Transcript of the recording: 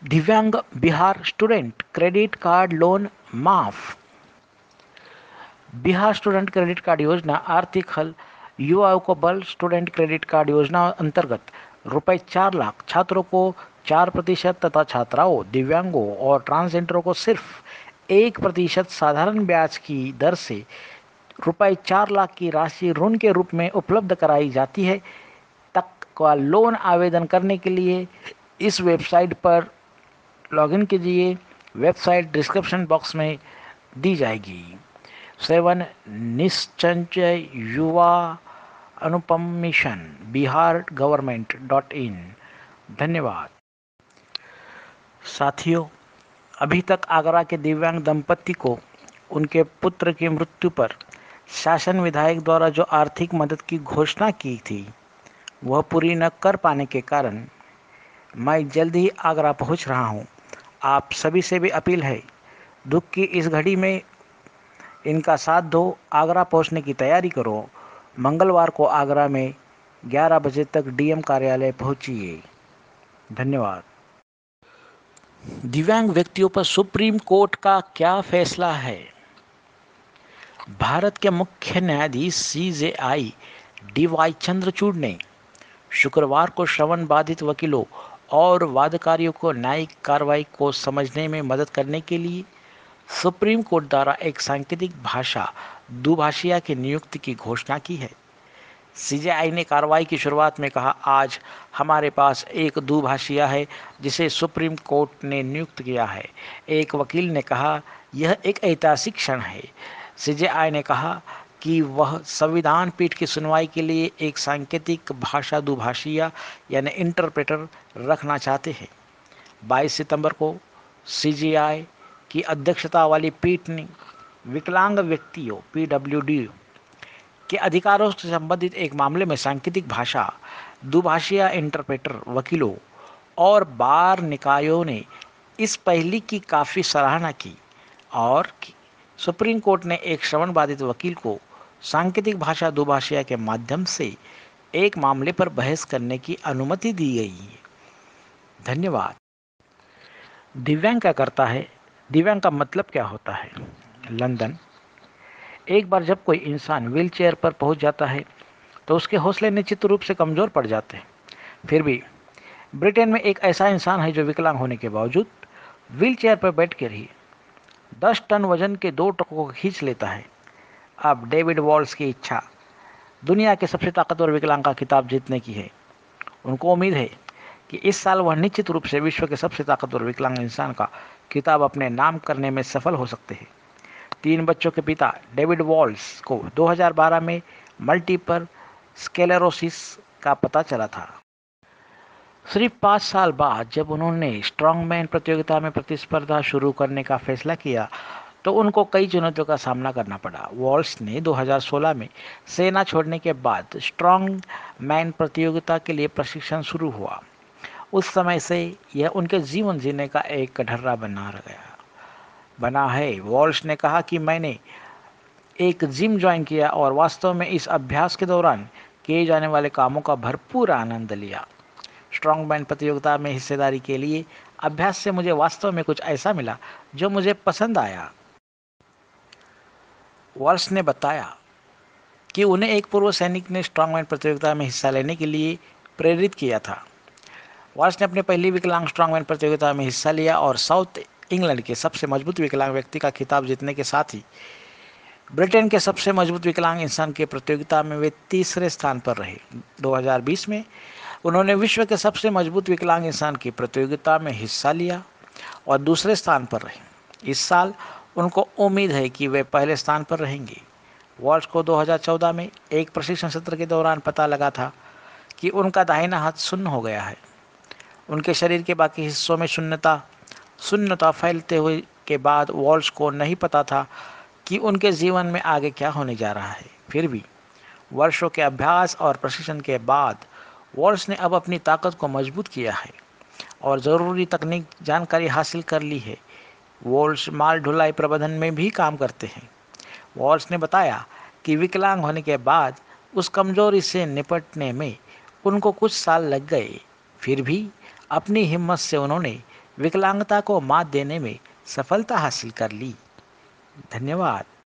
दिव्यांग Bihar student credit card loan माफ। Bihar student credit card योजना आर्थिक हल युवाओं को बल। स्टूडेंट क्रेडिट कार्ड योजना अंतर्गत रुपए 4 लाख छात्रों को 4% तथा छात्राओं, दिव्यांगों और ट्रांसजेंडरों को सिर्फ 1% साधारण ब्याज की दर से रुपए 4 लाख की राशि ऋण के रूप में उपलब्ध कराई जाती है। तक का लोन आवेदन करने के लिए इस वेबसाइट पर लॉगिन कीजिए। वेबसाइट डिस्क्रिप्शन बॉक्स में दी जाएगी। 7 निश्चय युवा अनुपम मिशन बिहार गवर्नमेंट धन्यवाद। साथियों, अभी तक आगरा के दिव्यांग दंपति को उनके पुत्र की मृत्यु पर शासन विधायक द्वारा जो आर्थिक मदद की घोषणा की थी वह पूरी न कर पाने के कारण मैं जल्द ही आगरा पहुंच रहा हूं। आप सभी से भी अपील है, दुख की इस घड़ी में इनका साथ दो। आगरा पहुंचने की तैयारी करो। मंगलवार को आगरा में 11 बजे तक डीएम कार्यालय पहुंचिए। धन्यवाद। दिव्यांग व्यक्तियों पर सुप्रीम कोर्ट का क्या फैसला है? भारत के मुख्य न्यायाधीश सीजेआई डीवाई चंद्रचूड़ ने शुक्रवार को श्रवण बाधित वकीलों और वादकारियों को न्यायिक कार्रवाई को समझने में मदद करने के लिए सुप्रीम कोर्ट द्वारा एक सांकेतिक भाषा दुभाषिया की नियुक्ति की घोषणा की है। सीजेआई ने कार्रवाई की शुरुआत में कहा, आज हमारे पास एक दुभाषिया है जिसे सुप्रीम कोर्ट ने नियुक्त किया है। एक वकील ने कहा, यह एक ऐतिहासिक क्षण है। सीजेआई ने कहा कि वह संविधान पीठ की सुनवाई के लिए एक सांकेतिक भाषा दुभाषिया यानी इंटरप्रेटर रखना चाहते हैं। 22 सितंबर को सीजेआई की अध्यक्षता वाली पीठ ने विकलांग व्यक्तियों पीडब्ल्यूडी के अधिकारों से संबंधित एक मामले में सांकेतिक भाषा दुभाषिया इंटरप्रेटर वकीलों और बार निकायों ने इस पहली की काफ़ी सराहना की और सुप्रीम कोर्ट ने एक श्रवण बाधित वकील को सांकेतिक भाषा दुभाषिया के माध्यम से एक मामले पर बहस करने की अनुमति दी गई है। धन्यवाद। दिव्यांग क्या करता है? दिव्यांग का मतलब क्या होता है? लंदन। एक बार जब कोई इंसान व्हीलचेयर पर पहुंच जाता है तो उसके हौसले निश्चित रूप से कमज़ोर पड़ जाते हैं। फिर भी ब्रिटेन में एक ऐसा इंसान है जो विकलांग होने के बावजूद व्हीलचेयर पर बैठ कर ही 10 टन वजन के 2 ट्रकों को खींच लेता है। अब डेविड वॉल्स की इच्छा दुनिया के सबसे ताकतवर विकलांग का खिताब जीतने की है। उनको उम्मीद है कि इस साल वह निश्चित रूप से विश्व के सबसे ताकतवर विकलांग इंसान का खिताब अपने नाम करने में सफल हो सकते हैं। 3 बच्चों के पिता डेविड वॉल्स को 2012 में मल्टीपल स्क्लेरोसिस का पता चला था। सिर्फ 5 साल बाद जब उन्होंने स्ट्रॉन्गमैन प्रतियोगिता में प्रतिस्पर्धा शुरू करने का फैसला किया तो उनको कई चुनौतियों का सामना करना पड़ा। वॉल्स ने 2016 में सेना छोड़ने के बाद स्ट्रॉन्ग मैन प्रतियोगिता के लिए प्रशिक्षण शुरू हुआ। उस समय से यह उनके जीवन जीने का एक कटघरा बना है। वॉल्स ने कहा कि मैंने एक जिम ज्वाइन किया और वास्तव में इस अभ्यास के दौरान किए जाने वाले कामों का भरपूर आनंद लिया। स्ट्रॉन्गमैन प्रतियोगिता में हिस्सेदारी के लिए अभ्यास से मुझे वास्तव में कुछ ऐसा मिला जो मुझे पसंद आया। वॉल्स ने बताया कि उन्हें एक पूर्व सैनिक ने स्ट्रॉन्गमैन प्रतियोगिता में हिस्सा लेने के लिए प्रेरित किया था। वॉल्स ने अपनी पहली विकलांग स्ट्रॉन्गमैन प्रतियोगिता में हिस्सा लिया और साउथ इंग्लैंड के सबसे मजबूत विकलांग व्यक्ति का खिताब जीतने के साथ ही ब्रिटेन के सबसे मजबूत विकलांग इंसान की प्रतियोगिता में वे तीसरे स्थान पर रहे। 2020 में उन्होंने विश्व के सबसे मजबूत विकलांग इंसान की प्रतियोगिता में हिस्सा लिया और दूसरे स्थान पर रहे। इस साल उनको उम्मीद है कि वे पहले स्थान पर रहेंगे। वॉल्स को 2014 में एक प्रशिक्षण सत्र के दौरान पता लगा था कि उनका दाहिना हाथ शून्य हो गया है। उनके शरीर के बाकी हिस्सों में शून्यता फैलते हुए के बाद वॉल्स को नहीं पता था कि उनके जीवन में आगे क्या होने जा रहा है। फिर भी वर्षों के अभ्यास और प्रशिक्षण के बाद वॉल्स ने अब अपनी ताकत को मजबूत किया है और ज़रूरी तकनीक जानकारी हासिल कर ली है। वॉल्स माल ढुलाई प्रबंधन में भी काम करते हैं। वॉल्स ने बताया कि विकलांग होने के बाद उस कमजोरी से निपटने में उनको कुछ साल लग गए। फिर भी अपनी हिम्मत से उन्होंने विकलांगता को मात देने में सफलता हासिल कर ली। धन्यवाद।